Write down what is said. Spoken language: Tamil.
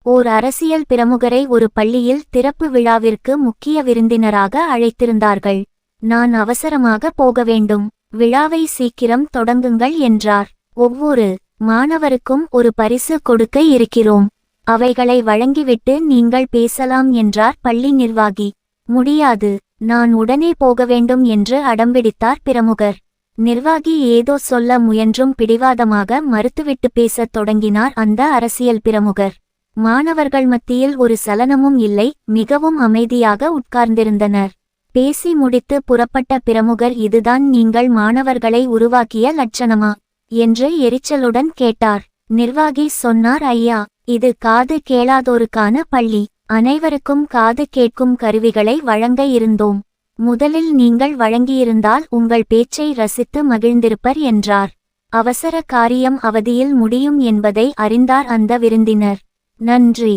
ஓர் அரசியல் பிரமுகரை ஒரு பள்ளியில் திறப்பு விழாவிற்கு முக்கிய விருந்தினராக அழைத்திருந்தார்கள். நான் அவசரமாக போக வேண்டும். விழாவை சீக்கிரம் தொடங்குங்கள் என்றார். ஒவ்வொரு மாணவருக்கும் ஒரு பரிசு கொடுக்க இருக்கிறோம். அவைகளை வழங்கிவிட்டு நீங்கள் பேசலாம் என்றார் பள்ளி நிர்வாகி. முடியாது, நான் உடனே போக வேண்டும் என்று அடம்பிடித்தார் பிரமுகர். நிர்வாகி ஏதோ சொல்ல முயன்றும் பிடிவாதமாக மறுத்துவிட்டு பேசத் தொடங்கினார் அந்த அரசியல் பிரமுகர். மாணவர்கள் மத்தியில் ஒரு சலனமும் இல்லை, மிகவும் அமைதியாக உட்கார்ந்திருந்தனர். பேசி முடித்து புறப்பட்ட பிரமுகர், இதுதான் நீங்கள் மாணவர்களை உருவாக்கிய லட்சணமா என்று எரிச்சலுடன் கேட்டார். நிர்வாகி சொன்னார், ஐயா, இது காது கேளாதோருக்கான பள்ளி. அனைவருக்கும் காது கேட்கும் கருவிகளை வழங்க இருந்தோம். முதலில் நீங்கள் வழங்கியிருந்தால் உங்கள் பேச்சை ரசித்து மகிழ்ந்திருப்பர் என்றார். அவசர காரியம் அவதியில் முடியும் என்பதை அறிந்தார் அந்த விருந்தினர். நன்றி.